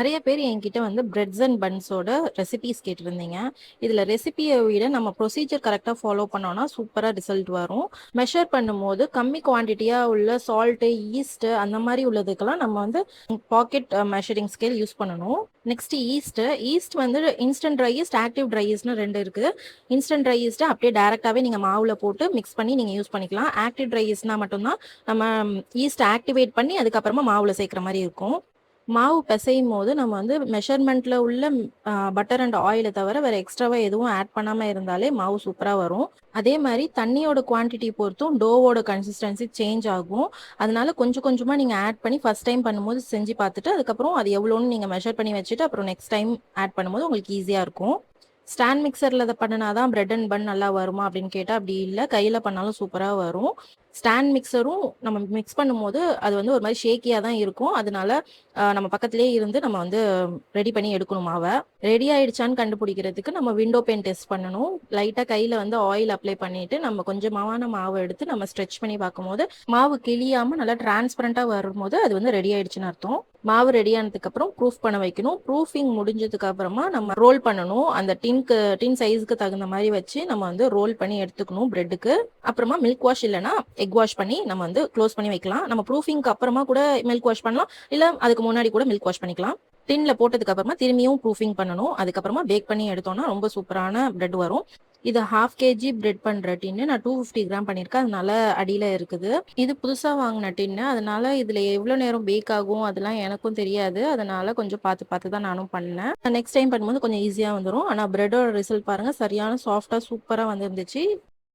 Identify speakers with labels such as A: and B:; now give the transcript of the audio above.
A: நிறைய பேர் என்கிட்ட வந்து பிரெட்ஸ் அண்ட் பன்ஸோட ரெசிபீஸ் கேட்டிருந்தீங்க. இதில் ரெசிபியை விட நம்ம ப்ரொசீஜர் கரெக்டாக ஃபாலோ பண்ணோம்னா சூப்பராக ரிசல்ட் வரும். மெஷர் பண்ணும்போது கம்மி குவான்டிட்டியாக உள்ள சால்ட்டு, ஈஸ்ட்டு அந்த மாதிரி உள்ளதுக்கெல்லாம் நம்ம வந்து பாக்கெட் மெஷரிங் ஸ்கேல் யூஸ் பண்ணணும். நெக்ஸ்ட் ஈஸ்ட் வந்து instant dry yeast, active dry ஈஸ்ட்னு 2 இருக்குது. இன்ஸ்டன்ட் ட்ரை ஈஸ்ட்டை அப்படியே டேரெக்டாகவே நீங்கள் மாவில் போட்டு மிக்ஸ் பண்ணி நீங்கள் யூஸ் பண்ணிக்கலாம். ஆக்டிவ் ட்ரை ஈஸ்ட்னா மட்டும்தான் நம்ம ஈஸ்ட் ஆக்டிவேட் பண்ணி அதுக்கப்புறமா மாவில் சேர்க்குற மாதிரி இருக்கும். மாவு பிசையும் போது நம்ம வந்து மெஷர்மெண்ட்ல உள்ள பட்டர் அண்ட் ஆயிலை தவிர வேற எக்ஸ்ட்ராவா எதுவும் ஆட் பண்ணாம இருந்தாலே மாவு சூப்பரா வரும். அதே மாதிரி தண்ணியோட குவான்டிட்டி பொறுத்தும் டோவோட கன்சிஸ்டன்சி சேஞ்ச் ஆகும். அதனால கொஞ்சம் கொஞ்சமா நீங்க ஆட் பண்ணி ஃபர்ஸ்ட் டைம் பண்ணும்போது செஞ்சு பார்த்துட்டு அதுக்கப்புறம் அது எவ்வளோன்னு நீங்க மெஷர் பண்ணி வச்சுட்டு அப்புறம் நெக்ஸ்ட் டைம் ஆட் பண்ணும்போது உங்களுக்கு ஈஸியா இருக்கும். ஸ்டாண்ட் மிக்சரில் அதை பண்ணினாதான் பிரெட் அண்ட் பன் நல்லா வருமா அப்படின்னு கேட்டால் அப்படி இல்லை, கையில் பண்ணாலும் சூப்பராக வரும். ஸ்டாண்ட் மிக்சரும் நம்ம மிக்ஸ் பண்ணும்போது அது வந்து ஒரு மாதிரி ஷேக்கியாக தான் இருக்கும். அதனால நம்ம பக்கத்துலேயே இருந்து நம்ம வந்து ரெடி பண்ணி எடுக்கணும் மாவை. ரெடி ஆயிடுச்சான்னு கண்டுபிடிக்கிறதுக்கு நம்ம விண்டோ பெயின் டெஸ்ட் பண்ணணும். லைட்டாக கையில் வந்து ஆயில் அப்ளை பண்ணிட்டு நம்ம கொஞ்சமான மாவை எடுத்து நம்ம ஸ்ட்ரெச் பண்ணி பார்க்கும்போது மாவு கிளியாமல் நல்லா டிரான்ஸ்பரண்டாக வரும்போது அது வந்து ரெடி ஆயிடுச்சுன்னு அர்த்தம். மாவு ரெடி ஆனதுக்கு அப்புறம் ப்ரூஃப் பண்ண வைக்கணும். ப்ரூஃபிங் முடிஞ்சதுக்கு அப்புறமா நம்ம ரோல் பண்ணணும். அந்த டின் சைஸ்க்கு தகுந்த மாதிரி வச்சு நம்ம வந்து ரோல் பண்ணி எடுத்துக்கணும் பிரெட்டுக்கு. அப்புறமா மில்க் வாஷ் இல்லைன்னா எக் வாஷ் பண்ணி நம்ம வந்து க்ளோஸ் பண்ணி வைக்கலாம். நம்ம ப்ரூஃபிங்க்கு அப்புறமா கூட மில்க் வாஷ் பண்ணலாம், இல்லை அதுக்கு முன்னாடி கூட மில்க் வாஷ் பண்ணிக்கலாம். டின்ல போட்டதுக்கு அப்புறமா திரும்பியும் ப்ரூஃபிங் பண்ணணும். அதுக்கப்புறமா பேக் பண்ணி எடுத்தோம்னா ரொம்ப சூப்பரான பிரெட் வரும். இது 1/2 kg பிரெட் பண்ற டின்னு நான் 250 கிராம் பண்ணியிருக்கேன். அதனால அடியில் இருக்குது. இது புதுசாக வாங்கின டின்னு, அதனால இதில் எவ்வளோ நேரம் பேக் ஆகும் அதெல்லாம் எனக்கும் தெரியாது. அதனால கொஞ்சம் பார்த்து பார்த்து தான் நானும் பண்ணேன். நெக்ஸ்ட் டைம் பண்ணும்போது கொஞ்சம் ஈஸியாக வந்துடும். ஆனால் பிரெட்டோட ரிசல்ட் பாருங்கள், சரியான சாஃப்டாக சூப்பராக வந்துருந்துச்சு.